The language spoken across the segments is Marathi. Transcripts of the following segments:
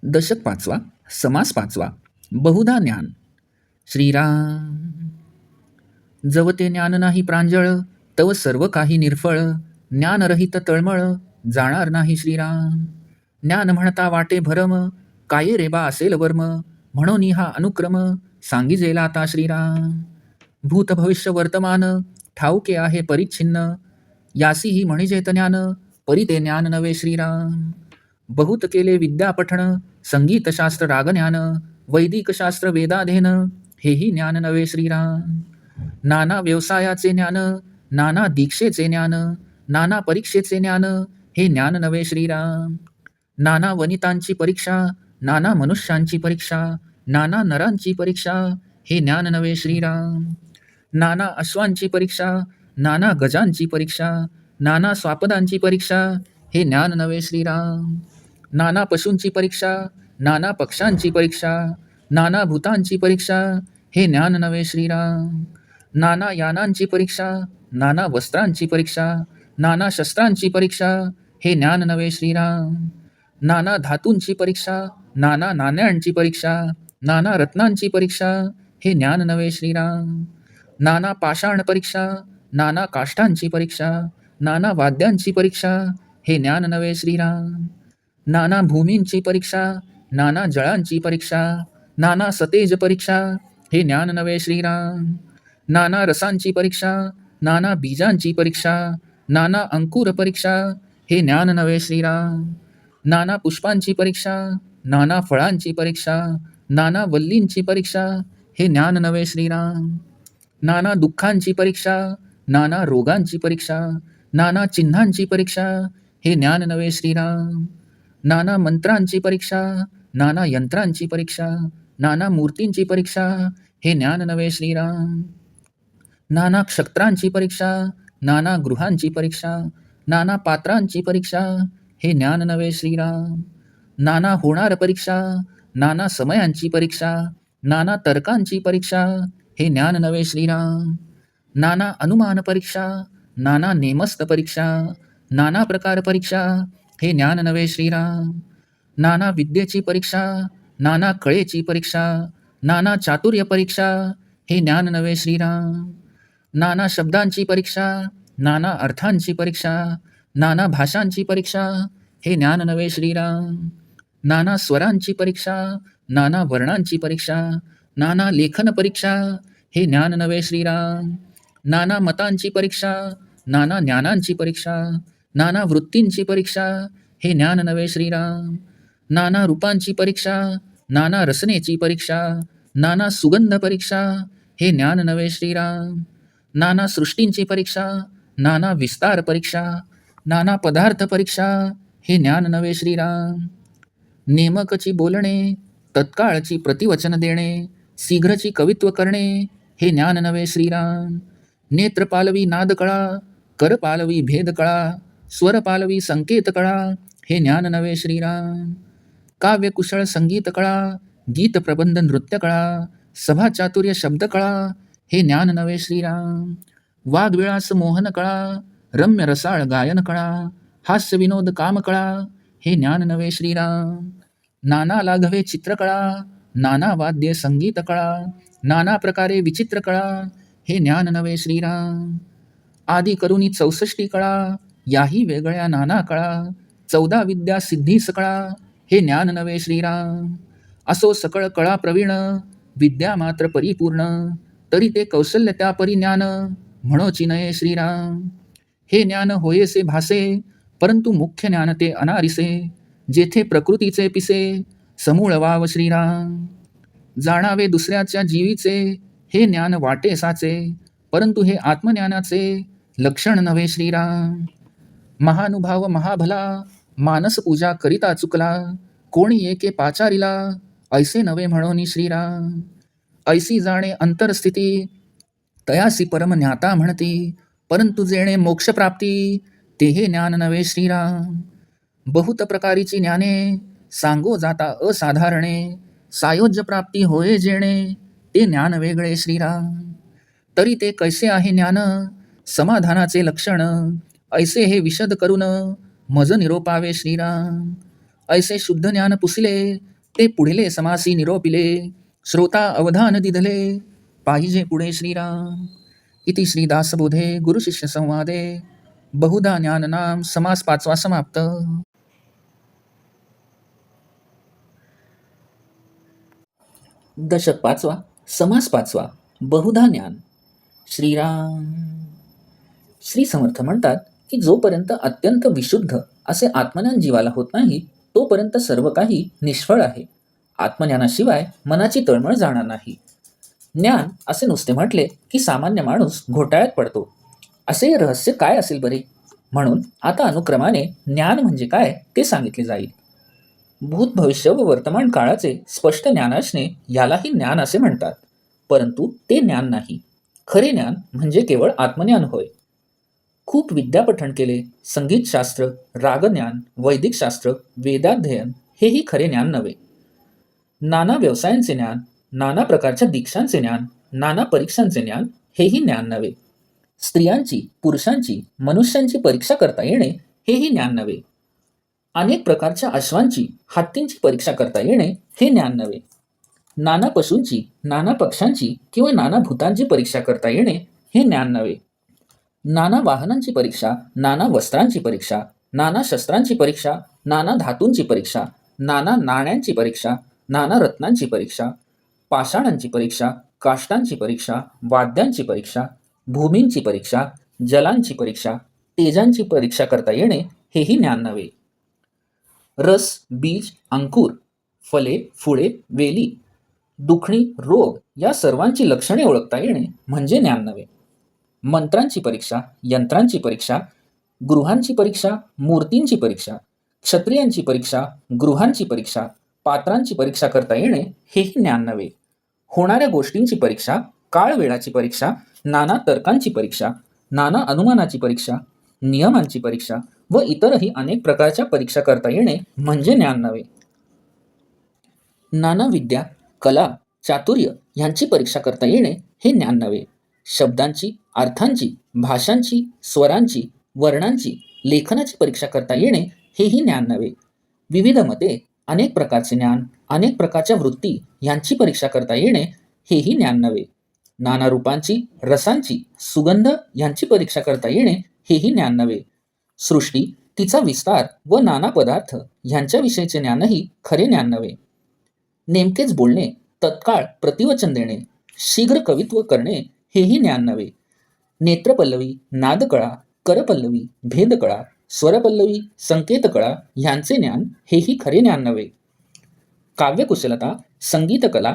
दशक पाचवा, समास पाचवा, बहुधा ज्ञान. श्रीराम. जवते ज्ञान नाही प्रांजळ, तव सर्व काही निर्फळ. ज्ञानरहित तळमळ, जाणार नाही श्रीराम. ज्ञान म्हणता वाटे भरम, काय रे बा असेल वर्म. म्हणून हा अनुक्रम, सांगिजेला आता श्रीराम. भूत भविष्य वर्तमान, ठाऊके आहे परिच्छिन्न. यासी ही म्हणिजेत ज्ञान, परी ते ज्ञान नवे श्रीराम. बहुत केले विद्या पठण, संगीतशास्त्र रागज्ञान. वैदिक शास्त्र वेदाध्ययन, हेही ज्ञान नवे श्रीराम. नाना व्यवसायाचे ज्ञान, नाना दीक्षेचे ज्ञान. नाना परीक्षेचे ज्ञान, हे ज्ञान नवे श्रीराम. नाना वनितांची परीक्षा, नाना मनुष्यांची परीक्षा. नाना नरांची परीक्षा, हे ज्ञान नवे श्रीराम. नाना अश्वांची परीक्षा, नाना गजांची परीक्षा. नाना स्वापदांची परीक्षा, हे ज्ञान नवे श्रीराम. नाना पशूंची परीक्षा, नाना पक्षांची परीक्षा. नाना भूतांची परीक्षा, हे ज्ञान नवे श्रीराम. नाना यानांची परीक्षा, नाना वस्त्रांची परीक्षा. नाना शस्त्रांची परीक्षा, हे ज्ञान नवे श्रीराम. नाना धातूंची परीक्षा, नाना नाण्यांची परीक्षा. नाना रत्नांची परीक्षा, हे ज्ञान नवे श्रीराम. नाना पाषाण परीक्षा, नाना काष्ठांची परीक्षा. नाना वाद्यांची परीक्षा, हे ज्ञान नवे श्रीराम. नाना भूमींची परीक्षा, नाना जळांची परीक्षा. नाना सतेज परीक्षा, हे ज्ञान नवे श्रीराम. नाना रसांची परीक्षा, नाना बीजांची परीक्षा. नाना अंकुर परीक्षा, हे ज्ञान नवे श्रीराम. नाना पुष्पांची परीक्षा, नाना फळांची परीक्षा. नाना वल्लींची परीक्षा, हे ज्ञान नवे श्रीराम. नाना दुःखांची परीक्षा, नाना रोगांची परीक्षा. नाना चिन्हांची परीक्षा, हे ज्ञान नवे श्रीराम. नाना मंत्रांची परीक्षा, नाना यंत्रांची परीक्षा. नाना मूर्तींची परीक्षा, हे ज्ञान नवे श्रीराम. नाना क्षत्रांची परीक्षा, नाना गृहांची परीक्षा. नाना पात्रांची परीक्षा, हे ज्ञान नवे श्रीराम. नाना होणार परीक्षा, नाना समयांची परीक्षा. नाना तर्कांची परीक्षा, हे ज्ञान नवे श्रीराम. नाना अनुमान परीक्षा, नाना नेमस्त परीक्षा. नाना प्रकार परीक्षा, हे ज्ञान नवे श्रीराम. नाना विद्येची परीक्षा, नाना कळेची परीक्षा. नाना चातुर्य परीक्षा, हे ज्ञान नवे श्रीराम. नाना शब्दांची परीक्षा, नाना अर्थांची परीक्षा. नाना भाषांची परीक्षा, हे ज्ञान नवे श्रीराम. नाना स्वरांची परीक्षा, नाना वर्णांची परीक्षा. नाना लेखन परीक्षा, हे ज्ञान नवे श्रीराम. नाना मतांची परीक्षा, नाना ज्ञानांची परीक्षा. नाना वृत्तींची परीक्षा, हे ज्ञान नवे श्रीराम. नाना रूपांची परीक्षा, नाना रसनेची परीक्षा. नाना सुगंध परीक्षा, हे ज्ञान नवे श्रीराम. नाना सृष्टींची परीक्षा, नाना विस्तार परीक्षा. नाना पदार्थ परीक्षा, हे ज्ञान नवे श्रीराम. नेमकची बोलणे, तत्काळची प्रतिवचन देणे. शीघ्रची कवित्व करणे, हे ज्ञान नवे श्रीराम. नेत्र पालवी नाद कळा, कर पालवी भेद कळा. स्वर पालवी संकेत कळा, हे ज्ञान नवे श्रीराम. काव्य कुशळ संगीत कळा, गीत प्रबंध नृत्य कळा. सभा चातुर्य शब्द कळा, हे ज्ञान नवे श्रीराम. वाग्विळास मोहन कळा, रम्य रसाळ गायन कळा. हास्य विनोद काम कळा, हे ज्ञान नवे श्रीराम. नाना लाघवे चित्र कळा, नाना वाद्य संगीत कळा. नाना प्रकारे विचित्र कळा, हे ज्ञान नवे श्रीराम. आदी करुणी 64 कळा, याही वेगळ्या नाना कळा. 14 विद्या सिद्धीस कळा, हे ज्ञान नवे श्रीराम. असो सकळ कळा प्रवीण, विद्या मात्र परिपूर्ण. तरी ते कौशल्य त्या परिज्ञान, म्हणोची नये श्रीराम. हे ज्ञान होयेसे भासे, परंतु मुख्य ज्ञान ते अनारिसे. जेथे प्रकृतीचे पिसे, समूळ वाव श्रीराम. जाणावे दुसऱ्याच्या जीवीचे, हे ज्ञान वाटे साचे. परंतु हे आत्मज्ञानाचे, लक्षण नव्हे श्रीराम. महानुभाव महाभला, मानस पूजा करिता चुकला. कोणी एके पाचारिला, ऐसे नवे म्हणोनी श्रीराम. ऐसी जाणे अंतरस्थिती, तयासी परम ज्ञाता म्हणती. परंतु जेणे मोक्षप्राप्ती, तेहे ज्ञान नवे श्रीराम. बहुत प्रकारीची ज्ञाने, सांगो जाता असाधारणे. सायोज्य प्राप्ती होय जेणे, ते ज्ञान वेगळे श्रीराम. तरी ते कैसे आहे ज्ञान, समाधानाचे लक्षण. ऐसे हे विशद करून, मज निरोपावे श्रीराम. ऐसे शुद्ध ज्ञान पुसिले, ते पुढिले समासी निरोपिले, श्रोता अवधान दिधले, पाहिजे पुढे श्रीराम. इति श्रीदासबोधे गुरुशिष्य संवादे बहुधा ज्ञाननाम समास 5वा समाप्त. दशक 5वा समास 5वा बहुधा ज्ञान. श्रीराम. श्री समर्थ म्हणतात की जोपर्यंत अत्यंत विशुद्ध असे आत्मज्ञान जीवाला होत नाही तोपर्यंत सर्व काही निष्फळ आहे. आत्मज्ञानाशिवाय मनाची तळमळ जाणार नाही. ज्ञान असे नुसते म्हटले की सामान्य माणूस घोटाळ्यात पडतो. असे रहस्य काय असेल बरे? म्हणून आता अनुक्रमाने ज्ञान म्हणजे काय ते सांगितले जाईल. भूत भविष्य व वर्तमान काळाचे स्पष्ट ज्ञान असणे यालाही ज्ञान असे म्हणतात. परंतु ते ज्ञान नाही. खरे ज्ञान म्हणजे केवळ आत्मज्ञान होय. खूप विद्यापठण केले, संगीतशास्त्र, रागज्ञान, वैदिक शास्त्र, वेदाध्ययन हेही खरे ज्ञान नव्हे. नाना व्यवसायांचे ज्ञान, नाना प्रकारच्या दीक्षांचे ज्ञान, नाना परीक्षांचे ज्ञान हेही ज्ञान नव्हे. स्त्रियांची, पुरुषांची, मनुष्यांची परीक्षा करता येणे हेही ज्ञान नव्हे. अनेक प्रकारच्या अश्वांची, हत्तींची परीक्षा करता येणे हे ज्ञान नव्हे. नाना पशूंची, नाना पक्ष्यांची किंवा नाना भूतांची परीक्षा करता येणे हे ज्ञान नव्हे. नाना वाहनांची परीक्षा, नाना वस्त्रांची परीक्षा, नाना शस्त्रांची परीक्षा, नाना धातूंची परीक्षा, नाना नाण्यांची परीक्षा, नाना रत्नांची परीक्षा, पाषाणांची परीक्षा, काष्टांची परीक्षा, वाद्यांची परीक्षा, भूमींची परीक्षा, जलांची परीक्षा, तेजांची परीक्षा करता येणे हेही ज्ञान नव्हे. रस, बीज, अंकुर, फले, फुळे, वेली, दुखणी, रोग या सर्वांची लक्षणे ओळखता येणे म्हणजे ज्ञान नव्हे. मंत्रांची परीक्षा, यंत्रांची परीक्षा, गृहांची परीक्षा, मूर्तींची परीक्षा, क्षत्रियांची परीक्षा, गृहांची परीक्षा, पात्रांची परीक्षा करता येणे हेही ज्ञान नव्हे. होणाऱ्या गोष्टींची परीक्षा, काळ वेळाची परीक्षा, नाना तर्कांची परीक्षा, नाना अनुमानाची परीक्षा, नियमांची परीक्षा व इतरही अनेक प्रकारच्या परीक्षा करता येणे म्हणजे ज्ञान नव्हे. नाना विद्या, कला, चातुर्य यांची परीक्षा करता येणे हे ज्ञान नव्हे. शब्दांची, अर्थांची, भाषांची, स्वरांची, वर्णांची, लेखनाची परीक्षा करता येणे हेही ज्ञान नव्हे. विविध मते, अनेक प्रकारचे ज्ञान, अनेक प्रकारच्या वृत्ती यांची परीक्षा करता येणे हेही ज्ञान नव्हे. नाना रूपांची, रसांची, सुगंध यांची परीक्षा करता येणे हेही ज्ञान नव्हे. सृष्टी, तिचा विस्तार व नाना पदार्थ यांच्याविषयीचे ज्ञानही खरे ज्ञान नव्हे. नेमकेच बोलणे, तत्काळ प्रतिवचन देणे, शीघ्र कवित्व करणे हेही ज्ञान नव्हे. नेत्रपल्लवी, नादकळा, करपल्लवी, भेदकळा, स्वरपल्लवी, संकेतकळा यांचे ज्ञान हेही खरे ज्ञान नव्हे. काव्यकुशलता, संगीतकला,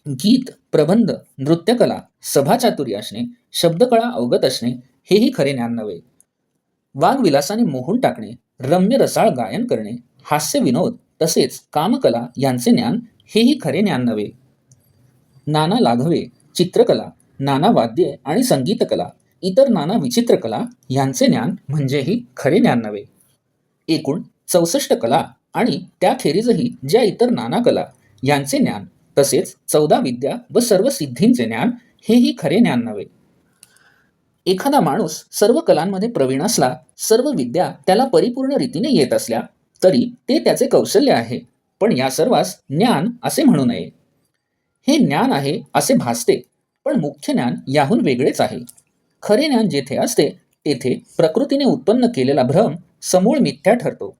गीत, प्रबंध, नृत्यकला, सभाचातुर्य असणे, शब्दकळा अवगत असणे हेही खरे ज्ञान नव्हे. वाग्विलासाने मोहून टाकणे, रम्य रसाळ गायन करणे, हास्य विनोद तसेच कामकला यांचे ज्ञान हेही खरे ज्ञान नव्हे. नाना लाघवे, चित्रकला, नाना वाद्ये आणि संगीतकला, इतर नाना विचित्रकला यांचे ज्ञान म्हणजेही खरे ज्ञान नव्हे. एकूण 64 कला आणि त्याखेरीजही ज्या इतर नाना कला यांचे ज्ञान तसेच 14 विद्या व सर्व सिद्धींचे ज्ञान हेही खरे ज्ञान नव्हे. एखादा माणूस सर्व कलांमध्ये प्रवीण असला, सर्व विद्या त्याला परिपूर्ण रीतीने येत असल्या तरी ते त्याचे कौशल्य आहे, पण या सर्वास ज्ञान असे म्हणू नये. हे ज्ञान आहे असे भासते, पण मुख्य ज्ञान याहून वेगळेच आहे. खरे ज्ञान जेथे असते तेथे प्रकृतीने उत्पन्न केलेला भ्रम समूळ मिथ्या ठरतो.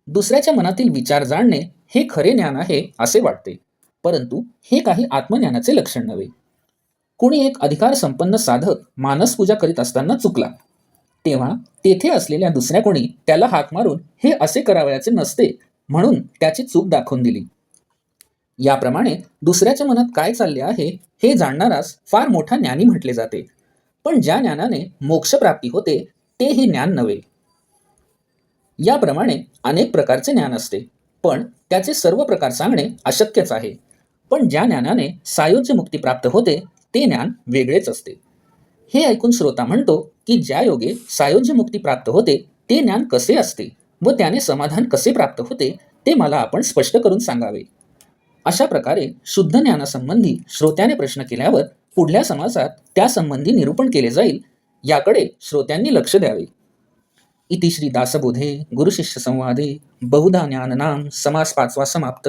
दुसऱ्याच्या मनातील विचार जाणणे हे खरे ज्ञान आहे असे वाटते, परंतु हे काही आत्मज्ञानाचे लक्षण नव्हे. कुणी एक अधिकार संपन्न साधक मानस पूजा करीत असताना चुकला, तेव्हा तेथे असलेल्या दुसऱ्या कोणी त्याला हाक मारून हे असे करावयाचे नसते म्हणून त्याची चूक दाखवून दिली. याप्रमाणे दुसऱ्याच्या मनात काय चालले आहे हे जाणणारास फार मोठा ज्ञानी म्हटले जाते, पण ज्या ज्ञानाने मोक्षप्राप्ती होते ते हे ज्ञान नव्हे. याप्रमाणे अनेक प्रकारचे ज्ञान असते, पण त्याचे सर्व प्रकार सांगणे अशक्यच आहे. पण ज्या ज्ञानाने सायोज्य मुक्ती प्राप्त होते ते ज्ञान वेगळेच असते. हे ऐकून श्रोता म्हणतो की ज्या योगे सायोज्य मुक्ती प्राप्त होते ते ज्ञान कसे असते व त्याने समाधान कसे प्राप्त होते ते मला आपण स्पष्ट करून सांगावे. अशा प्रकारे शुद्ध ज्ञानासंबंधी श्रोत्याने प्रश्न केल्यावर पुढल्या समासात त्यासंबंधी निरूपण केले जाईल, याकडे श्रोत्यांनी लक्ष द्यावे. इति श्री दासबोधे गुरुशिष्य संवादे बहुधा ज्ञाननाम समास 5वा समाप्त.